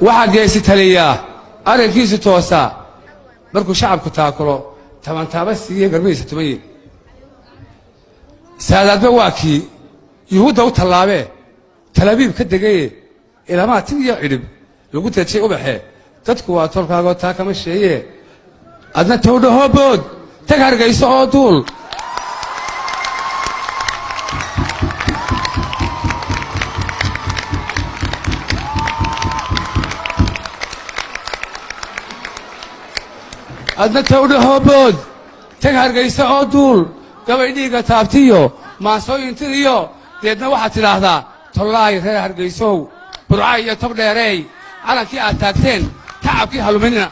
waxaa geesi taliyaa arrinkiisu toosaa markuu shacabku taakulo tabantaaba siiye garbihiisa tumaye saadaadba waa kii yuhuudda u tallaabee talabiib ka degaye ilamaa tin iyo cidhib lagu tajay ubaxee dadku waa tolkaagoo taa kama sheeyee adna towdhahoo bood tag hargayso oo duul adna towdhahoo bood tag hargayso oo duul gabay dhiigga taabtiyo maansooyintiriyo deedna waxaad tidhaahdaa tollaay reer hargaysow burcay iyo tob dheereey calankii aad taagteen tacabkii haluminina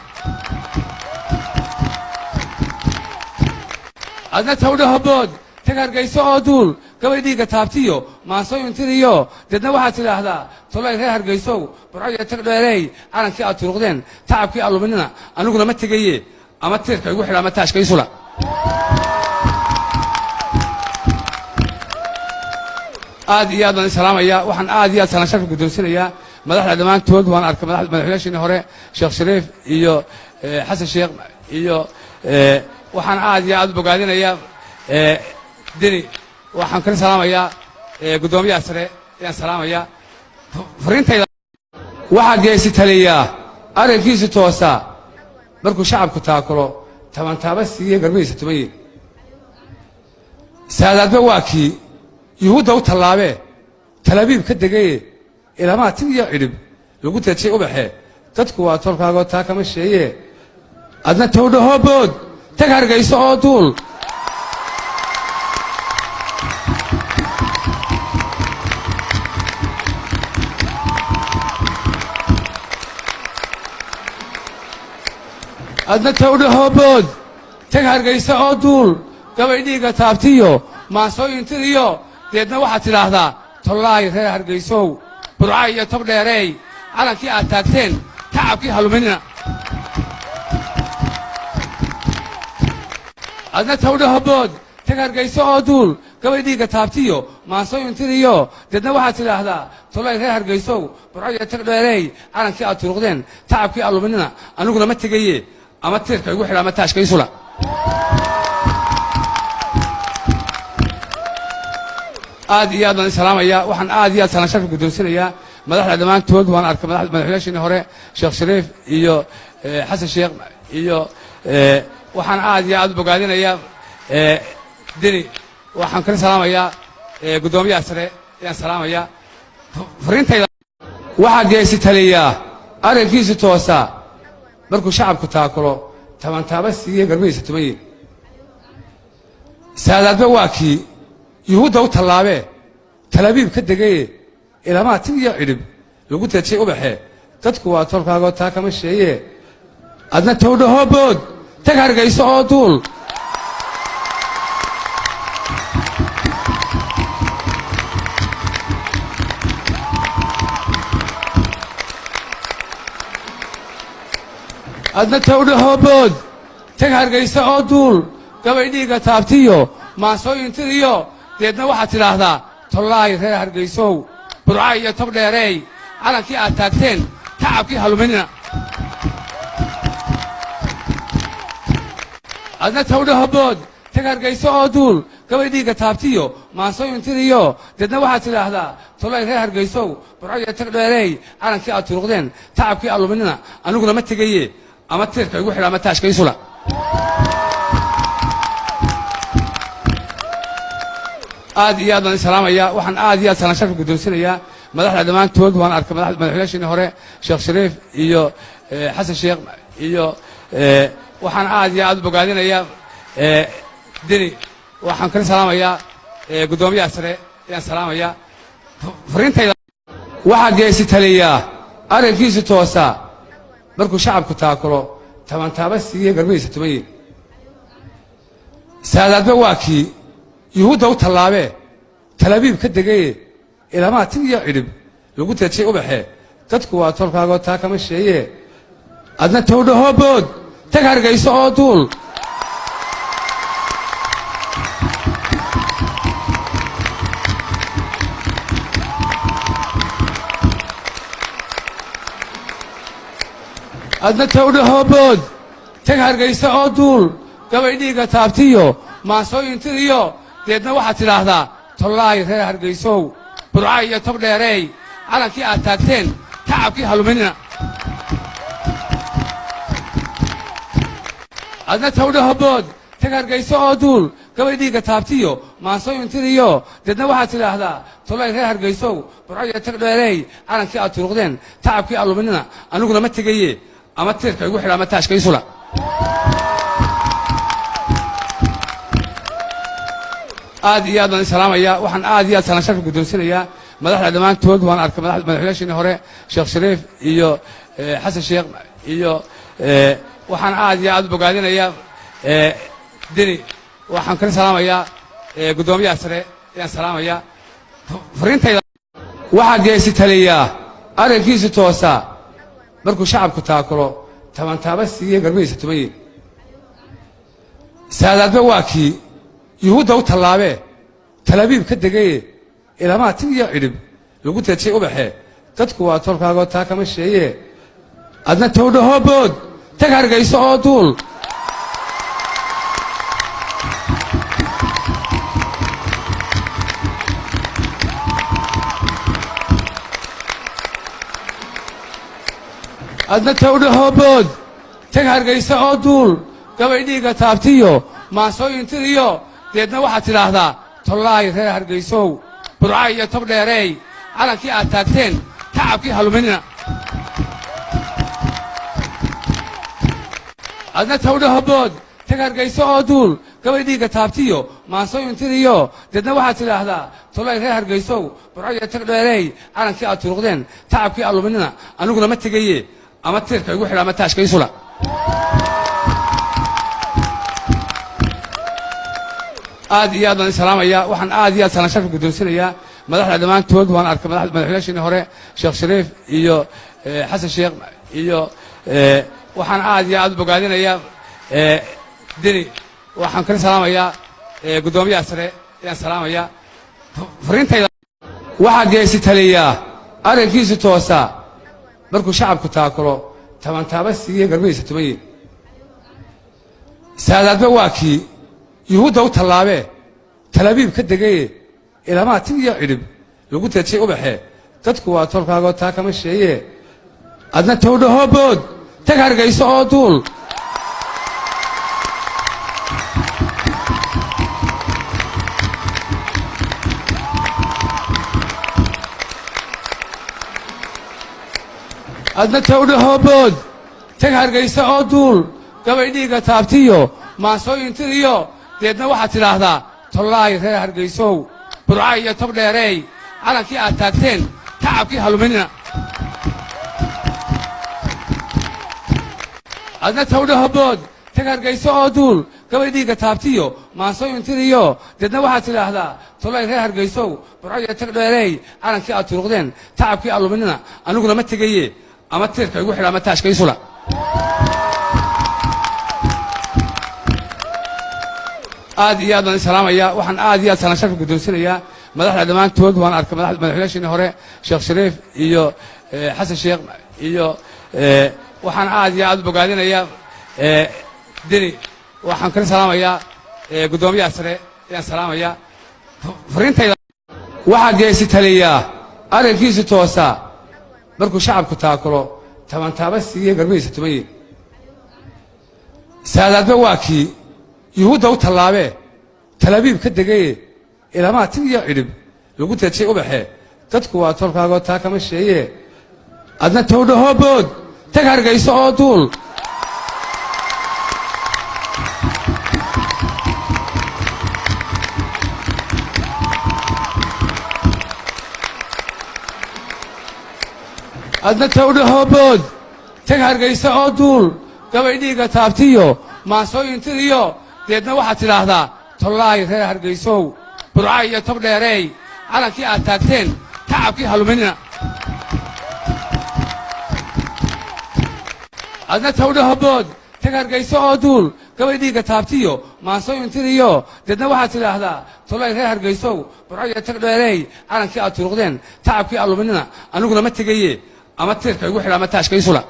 adna towdhaho bood tag hargayso oo duul gabay dhiigga taabtiyo maansooyintiriyo deedna waxaad tidhaahdaa tollaay reer hargaysow burcay iyo tob dheereey calankii aad turuqdeen tacabkii haluminina aniguna ma tegaye ama tiirka igu xidha ama taashka isula aad iyo aad baan salaamaya waxaan aad iyo aad salaan sharaf guddoonsinayaa madaxda dhammaantood waan arkay madaxweynaashii hore sheekh shariif iyo xasan sheekh iyo waxaan aad iyo aad u bogaadinayaa deni waxaan kala salaamayaa guddoomiyaha sare ayaan salaamayaa fariintayda waxaa geesi taliyaa arrinkiisu toosaa markuu shacabku taakulo tabantaaba siiye garbihiisa tumaye saadaadba waa kii yuhuudda u tallaabee talabiib ka degaye ilamaa tin iyo cidhib lagu tajay ubaxee dadku waa tolkaagoo taa kama sheeyee adna towdhahoo bood tag hargayso oo duul adna towdhahoo bood tag hargayso oo duul gabay dhiigga taabtiyo maansooyintiriyo deedna waxaad tidhaahdaa tollaay reer hargaysow burcay iyo tob dheereey calankii aad taagteen tacabkii haluminina adna towdhaho bood tag hargayso oo duul gabay dhiigga taabtiyo maansooyintiriyo deedna waxaad tidhaahdaa tollaay reer hargaysow burcay iyo tob dheereey calankii aad turuqdeen tacabkii haluminina aniguna ma tegaye ama tiirka igu xidha ama taashka isula aad iyo aad baan salaamaya waxaan aad iyo aad salaan sharaf guddoonsinayaa madaxda dhammaantood waan arkay madaxweynaashii hore sheekh shariif iyo xasan sheekh iyo waxaan aad iyo aad u bogaadinayaa deni waxaan kala salaamayaa guddoomiyaha sare ayaan salaamayaa fariintayda waxaa geesi taliyaa arrinkiisu toosaa markuu shacabku taakulo tabantaaba siiye garbihiisa tumaye saadaadba waa kii yuhuudda u tallaabee talabiib ka degaye ilamaa tin iyo cidhib lagu tajay ubaxee dadku waa tolkaagoo taa kama sheeyee adna towdhahoo bood tag hargayso oo duul adna towdhahoo bood tag hargayso oo duul gabay dhiigga taabtiyo maansooyintiriyo deedna waxaad tidhaahdaa tollaay reer hargaysow burcay iyo tob dheereey calankii aad taagteen tacabkii haluminina adna towdhaho bood tag hargayso oo duul gabay dhiigga taabtiyo maansooyintiriyo deedna waxaad tidhaahdaa tollaay reer hargaysow burcay iyo tob dheereey calankii aad turuqdeen tacabkii haluminina aniguna ma tegaye ama tiirka igu xidha ama taashka isula aad iyo aad baan salaamaya waxaan aad iyo aad salaan sharaf guddoonsinayaa madaxda dhammaantood waan arkay madaxweynaashii hore sheekh shariif iyo xasan sheekh iyo waxaan aad iyo aad u bogaadinayaa deni waxaan kala salaamayaa guddoomiyaha sare ayaan salaamayaa fariintayda waxaa geesi taliyaa arrinkiisu toosaa markuu shacabku taakulo tabantaaba siiye garbihiisa tumaye saadaadba waa kii yuhuudda u tallaabee talabiib ka degaye ilamaa tin iyo cidhib lagu tajay ubaxee dadku waa tolkaagoo taa kama sheeyee adna towdhahoo bood tag hargayso oo duul adna tawdha hoobood tag hargaysa oo duul gabay dhiigga taabtiyo maansooyin tiriyo deedna waxaad tidhaahdaa tollaay reer hargaysow burca iyo tog dheereey calankii aad taagteen tacabkii haluminina adna tawdha hoobood tag hargaysa oo duul gabay dhiigga taabtiyo maansooyin tiriyo deedna waxaad tidhaahdaa tollaay reer hargaysow burca iyo tog dheereey calankii aad turuqdeen tacabkii haluminina aniguna ma tegaye ama tiirka igu xidha ama taashka isula aad iyo aad baan salaamaya waxaan aad iyo aad salaan sharaf guddoonsinayaa madaxda dhammaantood waan arkay madaxweynaasheenii hore sheekh shariif iyo xasan sheekh iyo waxaan aad iyo aad u bogaadinayaa deni waxaan kala salaamayaa guddoomiyaha sare ayaan salaamayaa fariintayda waxaa geesi taliyaa arrinkiisu toosaa markuu shacabku taakulo tabantaaba siiye garbihiisa tumaye saadaadba waa kii yuhuudda u tallaabee talaabiib ka degaye ilamaa tin iyo cidhib lagu teejay ubaxee dadku waa tolkaagoo taa kama sheeye adna tawdha hoobood tag hargayso oo duul adna tawdha hoobood tag hargaysa oo duul gabay dhiigga taabtiyo maansooyin tiriyo deedna waxaad tidhaahdaa tollaay reer hargaysow burca iyo tog dheereey calankii aad taagteen tacabkii haluminina adna tawdha hoobood tag hargaysa oo duul gabay dhiigga taabtiyo maansooyin tiriyo deedna waxaad tidhaahdaa tollaay reer hargaysow burca iyo tog dheereey calankii aad turuqdeen tacabkii haluminina aniguna ma tegaye ama tiirka igu xidha ama taashka isula aad iyo aad baan salaamaya waxaan aad iyo aad salaan sharaf guddoonsinayaa madaxda dhammaantood waan arkay madaxweynaasheenii hore sheekh shariif iyo xasan sheekh iyo waxaan aad iyo aad u bogaadinayaa deni waxaan kala salaamayaa guddoomiyaha sare ayaan salaamayaa fariintayda waxaa geesi taliyaa arrinkiisu toosaa markuu shacabku taakulo tabantaaba siiye garbihiisa tumaye saadaadba waa kii yuhuudda u tallaabee talaabiib ka degaye ilamaa tin iyo cidhib lagu teejay ubaxee dadku waa tolkaagoo taa kama sheeye adna tawdha hoobood tag hargayso oo duul adna tawdha hoobood tag hargaysa oo duul gabay dhiigga taabtiyo maansooyin tiriyo deedna waxaad tidhaahdaa tollaay reer hargaysow burca iyo tog dheereey calankii aad taagteen tacabkii haluminina adna tawdha hoobood tag hargaysa oo duul gabay dhiigga taabtiyo maansooyin tiriyo deedna waxaad tidhaahdaa tollaay reer hargaysow burca iyo tog dheereey calankii aad turuqdeen tacabkii haluminina aniguna ma tegaye ama tiirka igu xidha ama taashka isula aad iyo aad baan salaamaya waxaan aad iyo aad salaan sharaf guddoonsinayaa madaxda dhammaantood waan arkay madaxweynaasheenii hore sheekh shariif iyo xasan sheekh iyo waxaan aad iyo aad u bogaadinayaa deni waxaan kala salaamayaa guddoomiyaha sare ayaan salaamayaa fariintayda waxaa geesi taliyaa arrinkiisu toosaa markuu shacabku taakulo tabantaaba siiye garbihiisa tumaye saadaadba waa kii yuhuudda u tallaabee talaabiib ka degaye ilamaa tin iyo cidhib lagu teejay ubaxee dadku waa tolkaagoo taa kama sheeye adna tawdha hoobood tag hargayso oo duul adna tawdha hoobood tag hargaysa oo duul gabay dhiigga taabtiyo maansooyin tiriyo deedna waxaad tidhaahdaa tollaay reer hargaysow burca iyo tog dheereey calankii aad taagteen tacabkii haluminina adna tawdha hoobood tag hargayso oo duul gabay dhiigga taabtiyo maansooyin tiriyo deedna waxaad tidhaahdaa tollaay reer hargaysow burca iyo tog dheereey calankii aad turuqdeen tacabkii haluminina aniguna ma tegaye ama tiirka igu xidha ama taashka isula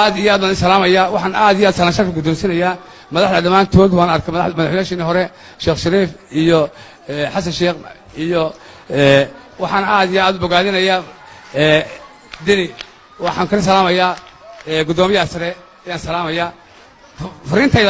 aad iyo aad baan salaamaya waxaan aad iyo aad salaan sharaf guddoonsiinayaa madaxda dhammaantood waan arkay madaxweynaashii hore Sheekh Shariif iyo Xasan Sheekh iyo waxaan aad iyo aad bogaadinayaa dini waxaan kala salaamayaa gudoomiyaha sare ayaan salaamayaa fariintayda